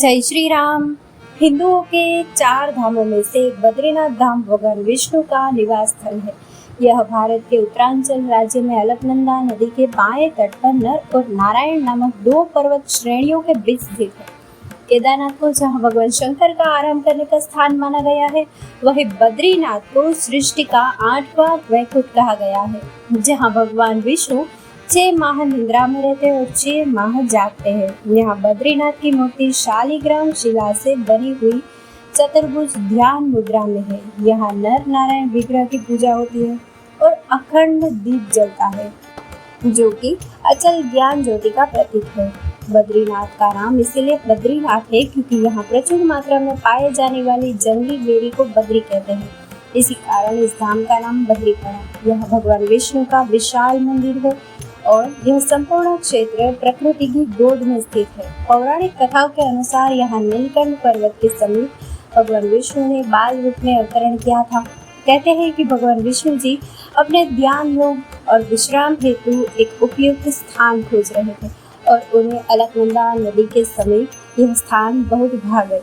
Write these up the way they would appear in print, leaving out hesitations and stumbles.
जय श्री राम। हिंदुओं के 4 धामों में से बद्रीनाथ धाम भगवान विष्णु का निवास स्थल है। यह भारत के उत्तरांचल राज्य में अलकनंदा नदी के बाएं तट पर नर और नारायण नामक 2 पर्वत श्रेणियों के बीच स्थित है। केदारनाथ को जहां भगवान शंकर का आराम करने का स्थान माना गया है, वहीं बद्रीनाथ को सृष्टि का 8वां वैकुंठ कहा गया है, जहां भगवान विष्णु 6 माह निद्रा में रहते हैं और 6 माह जागते हैं। यहाँ बद्रीनाथ की मूर्ति शालिग्राम शिला से बनी हुई चतुर्भुज ध्यान मुद्रा में है। यहाँ नर नारायण विग्रह की पूजा होती है और अखंड दीप जलता है, जो कि अचल ज्ञान ज्योति का प्रतीक है। बद्रीनाथ का नाम इसीलिए बद्रीनाथ है क्योंकि यहाँ प्रचुर मात्रा में पाए जाने वाली जंगली बेरी को बद्री कहते हैं। इसी कारण इस धाम का नाम बद्री पड़ा। यह भगवान विष्णु का विशाल मंदिर है और यह संपूर्ण क्षेत्र प्रकृति की गोद में स्थित है। पौराणिक कथाओं के अनुसार यहाँ नीलकंठ पर्वत के समीप भगवान विष्णु ने बाल रूप में अवतरण किया था। कहते हैं कि भगवान विष्णु जी अपने ध्यान योग और विश्राम हेतु एक उपयुक्त स्थान खोज रहे थे और उन्हें अलकनंदा नदी के समीप यह स्थान बहुत भा गए।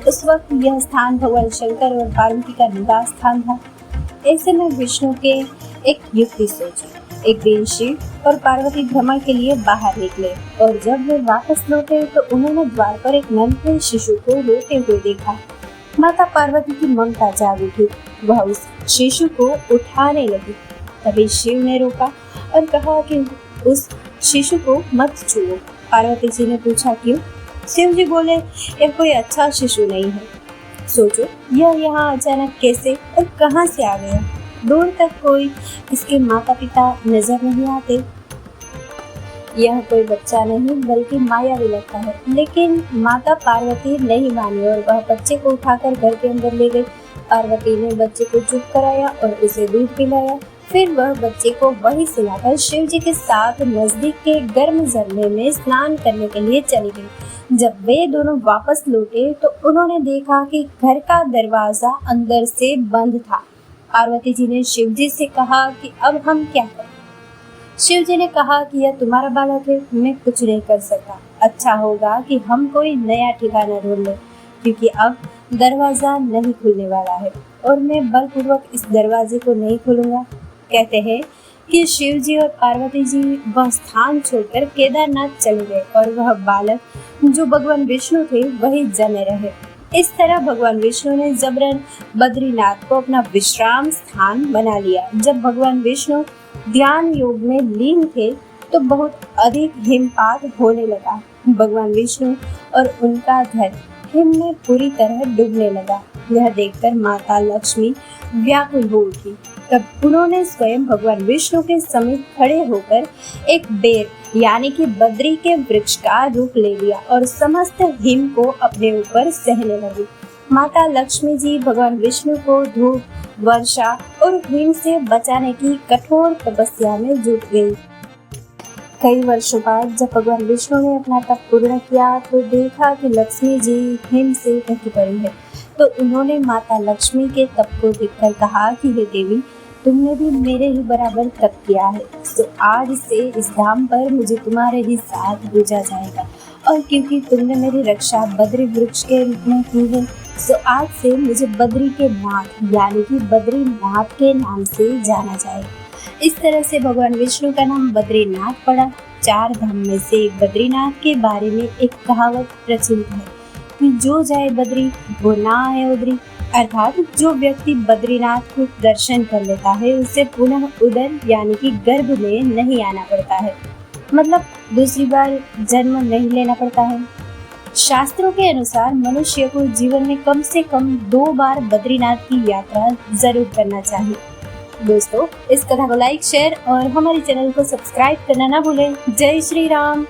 उस वक्त यह स्थान भगवान शंकर और पार्वती का निवास स्थान था। ऐसे में विष्णु के एक युक्ति सोची। एक दिन शिव और पार्वती भ्रमण के लिए बाहर निकले और जब वे वापस लौटे तो उन्होंने द्वार पर एक नन्हे शिशु को रोते हुए देखा। माता पार्वती की ममता जाग उठी। वह उस शिशु को उठाने लगी। तभी शिव ने रोका और कहा कि उस शिशु को मत छुओ। पार्वती जी ने पूछा क्यों? शिव जी बोले, यह कोई अच्छा शिशु नहीं है। सोचो, यह यहाँ अचानक कैसे और कहां से आ गया? दूर तक कोई इसके माता पिता नजर नहीं आते। यह कोई बच्चा नहीं बल्कि मायावी लगता है। लेकिन माता पार्वती नहीं मानी और वह बच्चे को उठाकर घर के अंदर ले गई। पार्वती ने बच्चे को चुप कराया और उसे दूध पिलाया। फिर वह बच्चे को वही सुलाकर शिव जी के साथ नजदीक के गर्म झरने में स्नान करने के लिए चली गई। जब वे दोनों वापस लौटे तो उन्होंने देखा कि घर का दरवाजा अंदर से बंद था। पार्वती जी ने शिव जी से कहा कि अब हम क्या करें? शिव जी ने कहा कि यह तुम्हारा बालक है, मैं कुछ नहीं कर सकता। अच्छा होगा कि हम कोई नया ठिकाना ढूंढ लें, क्योंकि अब दरवाजा नहीं खुलने वाला है और मैं बलपूर्वक इस दरवाजे को नहीं खोलूंगा। कहते हैं कि शिव जी और पार्वती जी वह स्थान छोड़कर केदारनाथ चले गए और वह बालक जो भगवान विष्णु थे वही जमे रहे। इस तरह भगवान विष्णु ने जबरन बद्रीनाथ को अपना विश्राम स्थान बना लिया। जब भगवान विष्णु ध्यान योग में लीन थे तो बहुत अधिक हिमपात होने लगा। भगवान विष्णु और उनका घर हिम में पूरी तरह डूबने लगा। यह देखकर माता लक्ष्मी व्याकुल हो उठी। तब उन्होंने स्वयं भगवान विष्णु के समीप खड़े होकर एक बेर यानी कि बद्री के वृक्ष का रूप ले लिया और समस्त हिम को अपने ऊपर सहने लगी। माता लक्ष्मी जी भगवान विष्णु को धूप, वर्षा और हिम से बचाने की कठोर तपस्या में जुट गई। कई वर्षों बाद जब भगवान विष्णु ने अपना तप पूर्ण किया तो देखा कि लक्ष्मी जी हिम से ढकी पड़ी है। तो उन्होंने माता लक्ष्मी के तप को देखकर कहा कि हे देवी, तुमने भी मेरे ही बराबर तप किया है, तो आज से इस धाम पर मुझे तुम्हारे ही साथ भेजा जाएगा। और क्योंकि तुमने मेरी रक्षा बद्री वृक्ष के रूप में की है, तो आज से मुझे बद्री के नाथ यानी कि बद्रीनाथ के नाम से जाना जाएगा। इस तरह से भगवान विष्णु का नाम बद्रीनाथ पड़ा। 4 धाम में से बद्रीनाथ के बारे में एक कहावत प्रचलित है कि जो जाए बद्री वो ना आए उधरी। अर्थात जो व्यक्ति बद्रीनाथ को दर्शन कर लेता है उसे पुनः उदर यानी कि गर्भ में नहीं आना पड़ता है, मतलब दूसरी बार जन्म नहीं लेना पड़ता है। शास्त्रों के अनुसार मनुष्य को जीवन में कम से कम 2 बार बद्रीनाथ की यात्रा जरूर करना चाहिए। दोस्तों, इस कथा को लाइक, शेयर और हमारे चैनल को सब्सक्राइब करना ना भूलें। जय श्री राम।